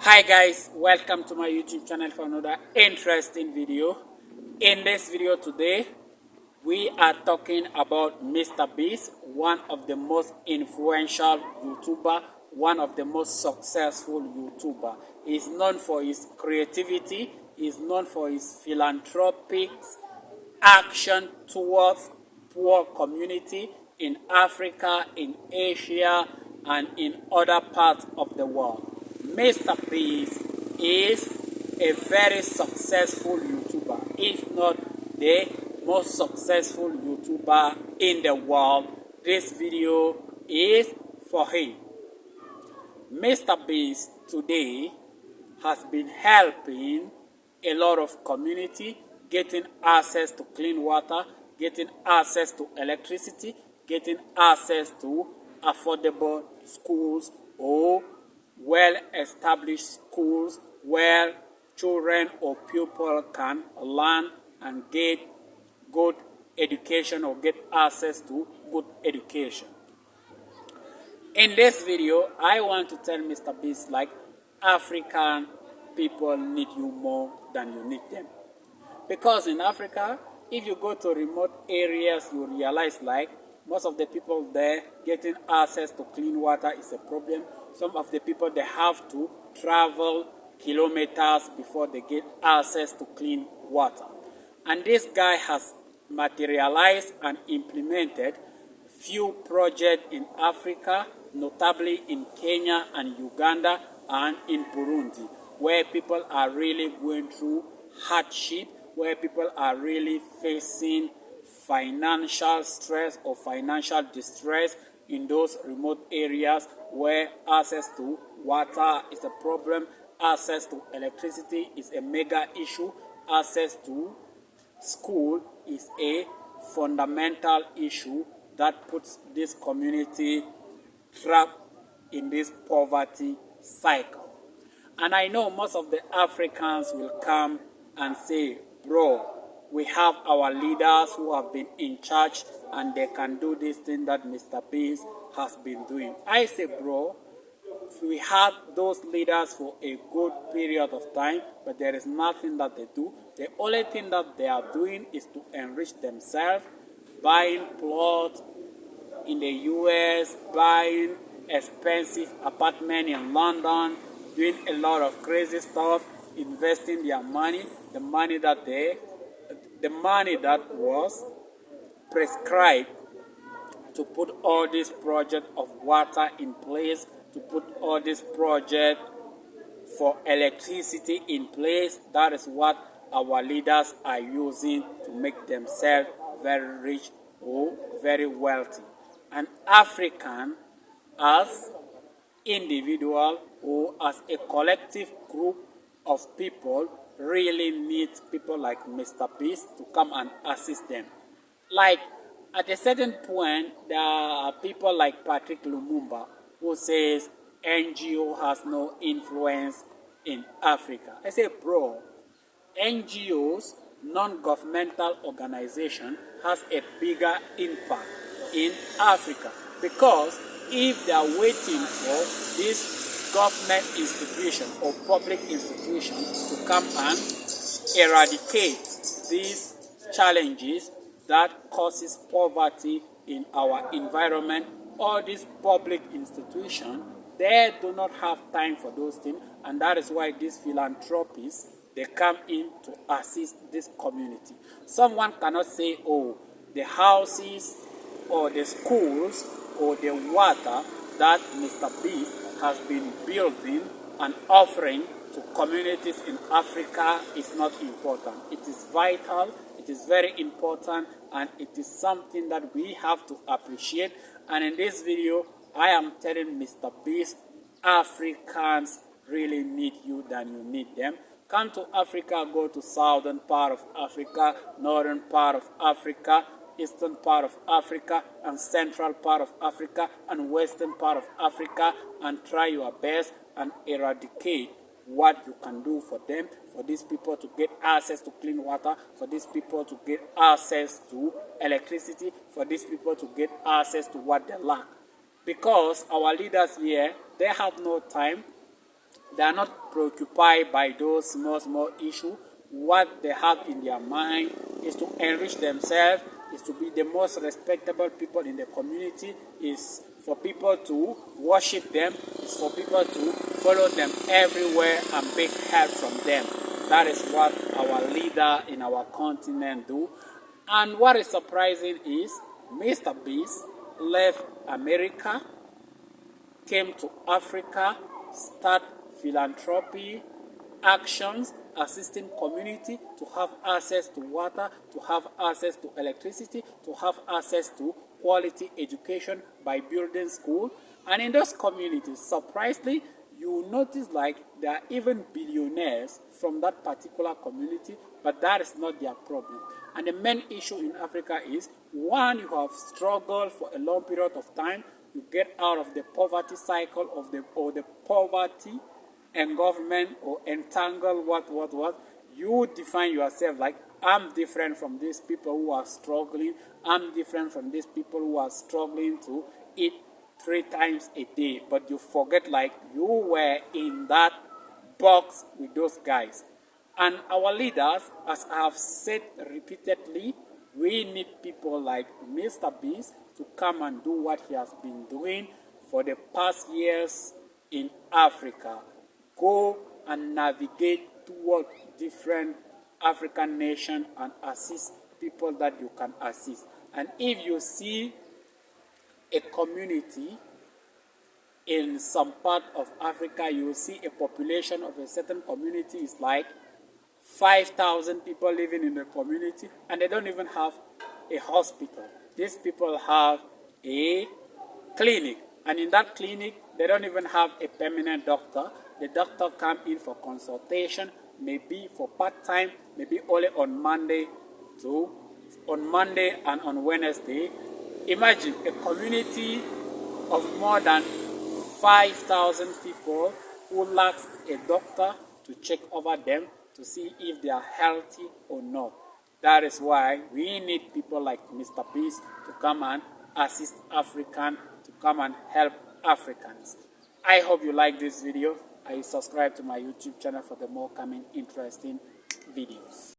Hi guys, welcome to my YouTube channel for another interesting video. In this video today, we are talking about Mrbeast, one of the most influential YouTuber, one of the most successful YouTuber. He's known for his creativity, he's known for his philanthropic action towards poor community in Africa, in Asia, and in other parts of the world. Mrbeast is a very successful YouTuber, if not the most successful YouTuber in the world. This video is for him. Mrbeast today has been helping a lot of community getting access to clean water, getting access to electricity, getting access to affordable schools or well-established schools where children or people can learn and get good education or get access to good education. In this video, I want to tell Mrbeast like African people need you more than you need them. Because in Africa, if you go to remote areas, you realize like most of the people there getting access to clean water is a problem. Some of the people, they have to travel kilometers before they get access to clean water. And this guy has materialized and implemented few projects in Africa, notably in Kenya and Uganda and in Burundi, where people are really going through hardship, where people are really facing financial stress or financial distress in those remote areas where access to water is a problem, access to electricity is a mega issue, access to school is a fundamental issue that puts this community trapped in this poverty cycle. And I know most of the Africans will come and say, bro, we have our leaders who have been in charge and they can do this thing that Mrbeast has been doing. I say, bro, we had those leaders for a good period of time, but there is nothing that they do. The only thing that they are doing is to enrich themselves, buying plots in the US, buying expensive apartment in London, doing a lot of crazy stuff, investing their money, the money that was prescribed to put all this project of water in place, to put all this project for electricity in place. That is what our leaders are using to make themselves very rich or very wealthy. An African, as individual or as a collective group of people, really needs people like Mrbeast to come and assist them. Like at a certain point, there are people like Patrick Lumumba who says NGO has no influence in Africa. I say, bro, NGOs, non-governmental organization, has a bigger impact in Africa, because if they are waiting for this government institution or public institution to come and eradicate these challenges that causes poverty in our environment, all these public institutions, they do not have time for those things, and that is why these philanthropists, they come in to assist this community. Someone cannot say, oh, the houses or the schools or the water that Mrbeast has been building and offering to communities in Africa is not important. It is vital, it is very important, and it is something that we have to appreciate. And in this video, I am telling Mrbeast, Africans really need you than you need them. Come to Africa, go to southern part of Africa, northern part of Africa, eastern part of Africa, and central part of Africa, and western part of Africa, and try your best and eradicate what you can do for them, for these people to get access to clean water, for these people to get access to electricity, for these people to get access to what they lack. Because our leaders here, they have no time They are not preoccupied by those small issues. What they have in their mind is to enrich themselves, is to be the most respectable people in the community, is for people to worship them, is for people to follow them everywhere and beg help from them. That is what our leader in our continent do. And what is surprising is Mrbeast left America, came to Africa, start philanthropy actions, assisting community to have access to water, to have access to electricity, to have access to quality education by building school. And in those communities, surprisingly, you notice like there are even billionaires from that particular community, but that is not their problem. And the main issue in Africa is, one, you have struggled for a long period of time, you get out of the poverty cycle of the poverty and government or entangle what, you define yourself like, I'm different from these people who are struggling, I'm different from these people who are struggling to eat 3 times a day, but you forget like you were in that box with those guys. And our leaders, as I have said repeatedly, we need people like Mrbeast to come and do what he has been doing for the past years in Africa. Go and navigate toward different African nations and assist people that you can assist. And if you see a community in some part of Africa, you will see a population of a certain community is like 5,000 people living in the community, and they don't even have a hospital. These people have a clinic, and in that clinic, they don't even have a permanent doctor. The doctor comes in for consultation, maybe for part-time, maybe only on Monday and on Wednesday. Imagine a community of more than 5,000 people who lacks a doctor to check over them to see if they are healthy or not. That is why we need people like Mrbeast to come and assist Africans, to come and help Africans. I hope you like this video. I subscribe to my YouTube channel for the more coming interesting videos.